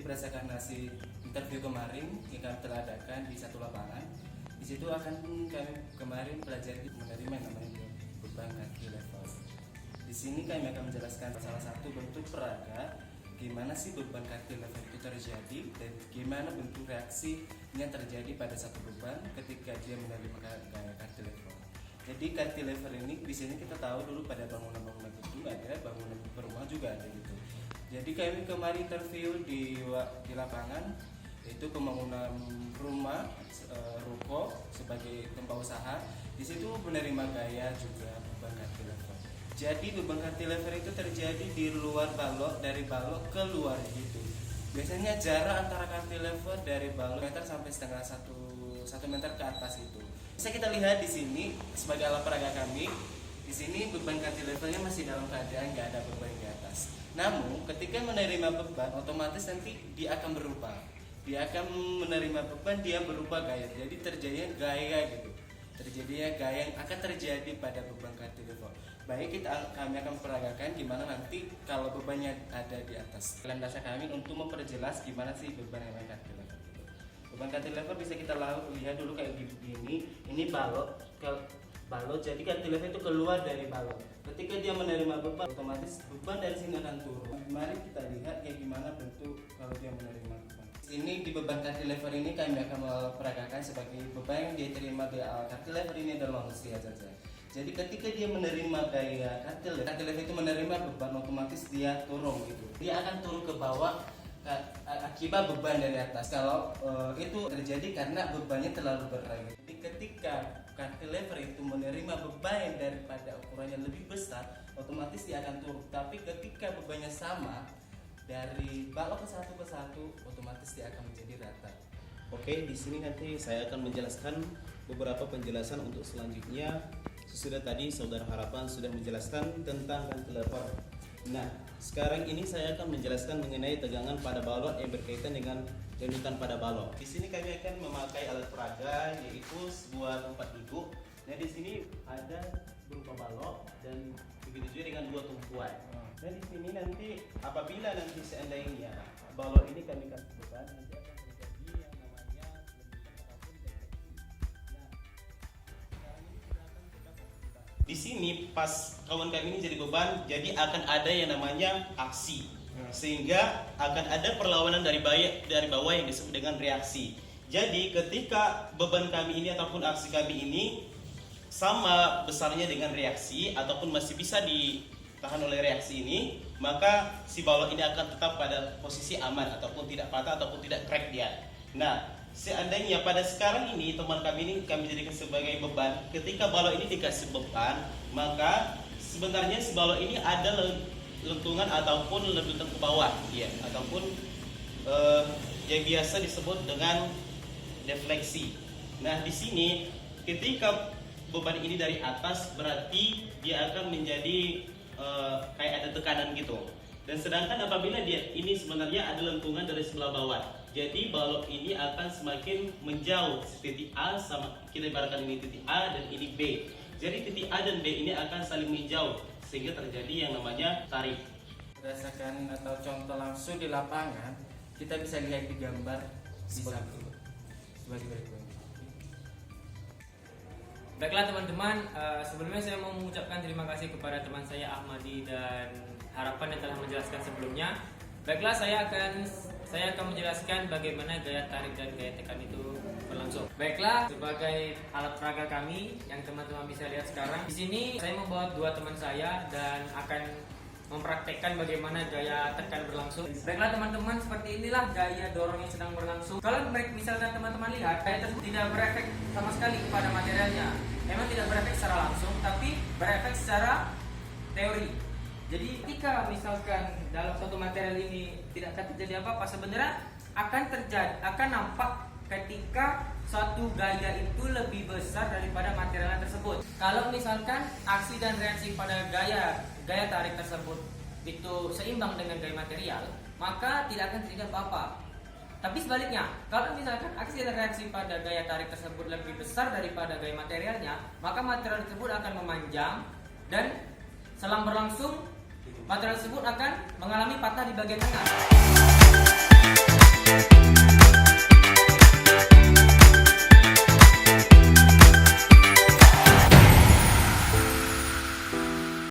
berdasarkan hasil interview kemarin yang kami telah adakan di satu lapangan, di situ akan kami kemarin pelajari menerima yang namanya beban kaki level. Di sini kami akan menjelaskan salah satu bentuk peraga gimana sih beban kaki level itu terjadi dan gimana bentuk reaksi yang terjadi pada satu beban ketika dia menerima gaya cantilever. Jadi cantilever ini di sini kita tahu dulu pada bangunan-bangunan itu ada, bangunan rumah juga ada gitu. Jadi kami kemarin interview di lapangan, yaitu pembangunan rumah, ruko sebagai tempat usaha. Di situ menerima gaya juga beban cantilever. Jadi beban cantilever itu terjadi di luar balok, dari balok ke luar gitu. Biasanya jarak antara cantilever dari balok meter sampai setengah satu meter ke atas itu. Bisa kita lihat di sini sebagai alat peraga kami. Di sini beban cantilevernya masih dalam keadaan nggak ada beban di atas. Namun ketika menerima beban, otomatis nanti dia akan berubah. Dia akan menerima beban, dia berubah gaya. Jadi terjadinya gaya gitu. Terjadinya gaya yang akan terjadi pada beban cantilever. Baik, kami akan peragakan gimana nanti kalau bebannya ada di atas. Dalam dasar kami untuk memperjelas gimana sih beban yang cantilever. Beban cantilever bisa kita lihat dulu kayak gini. Ini balok jadi cantilever itu keluar dari balok. Ketika dia menerima beban, otomatis beban dari sini akan turun. Mari kita lihat kayak gimana bentuk kalau dia menerima beban. Ini di beban cantilever ini kami akan memperagakan sebagai beban yang dia terima di cantilever ini adalah manusia saja. Jadi ketika dia menerima gaya cantilever itu menerima beban, otomatis dia turun gitu. Dia akan turun ke bawah akibat beban dari atas. Kalau itu terjadi karena bebannya terlalu berat. Jadi ketika cantilever itu menerima beban yang daripada ukurannya lebih besar, otomatis dia akan turun. Tapi ketika bebannya sama dari balok ke satu, otomatis dia akan menjadi rata. Oke, di sini nanti saya akan menjelaskan beberapa penjelasan untuk selanjutnya. Sesudah tadi saudara harapan sudah menjelaskan tentang cantilever. Nah, sekarang ini saya akan menjelaskan mengenai tegangan pada balok yang berkaitan dengan jangkauan pada balok. Di sini kami akan memakai alat peraga, yaitu sebuah tempat duduk. Nah, di sini ada berupa balok dan begitu juga dengan dua tumpuan. Nah, di sini nanti apabila nanti seandainya balok ini kami kasih beban, nanti akan terjadi yang namanya di sini pas kawan kami ini jadi beban, jadi akan ada yang namanya aksi, sehingga akan ada perlawanan dari bawah yang disebut dengan reaksi. Jadi ketika beban kami ini ataupun aksi kami ini sama besarnya dengan reaksi ataupun masih bisa ditahan oleh reaksi ini, maka si balok ini akan tetap pada posisi aman ataupun tidak patah ataupun tidak crack dia. Nah, seandainya pada sekarang ini teman kami ini kami jadikan sebagai beban, ketika balok ini dikasih beban, maka sebenarnya si balok ini ada lentungan ataupun lentutan ke bawah, ya, ataupun yang biasa disebut dengan defleksi. Nah, di sini ketika beban ini dari atas, berarti dia akan menjadi kayak ada tekanan gitu. Dan sedangkan apabila dia ini sebenarnya ada lentungan dari sebelah bawah, jadi balok ini akan semakin menjauh. Titik A sama kita ibaratkan ini titik A dan ini B. Jadi titik A dan B ini akan saling menjauh sehingga terjadi yang namanya tarik. Berdasarkan atau contoh langsung di lapangan, kita bisa lihat di gambar sebagai berikut. Baiklah teman-teman, sebelumnya saya mau mengucapkan terima kasih kepada teman saya Ahmadi dan Harapan yang telah menjelaskan sebelumnya. Baiklah, saya akan menjelaskan bagaimana gaya tarik dan gaya tekan itu berlangsung. Baiklah, sebagai alat peraga kami yang teman-teman bisa lihat sekarang, di sini saya membawa dua teman saya dan akan mempraktekkan bagaimana gaya tekan berlangsung. Baiklah teman-teman, seperti inilah gaya dorong yang sedang berlangsung. Kalau misalkan teman-teman lihat, gaya tersebut tidak berefek sama sekali kepada materialnya. Memang tidak berefek secara langsung, tapi berefek secara teori. Jadi ketika misalkan dalam suatu material ini tidak akan terjadi apa-apa, sebenarnya akan nampak ketika suatu gaya itu lebih besar daripada material tersebut. Kalau misalkan aksi dan reaksi pada gaya tarik tersebut itu seimbang dengan gaya material, maka tidak akan terjadi apa-apa. Tapi sebaliknya, kalau misalkan aksi dan reaksi pada gaya tarik tersebut lebih besar daripada gaya materialnya, maka material tersebut akan memanjang dan selang berlangsung material tersebut akan mengalami patah di bagian tengah.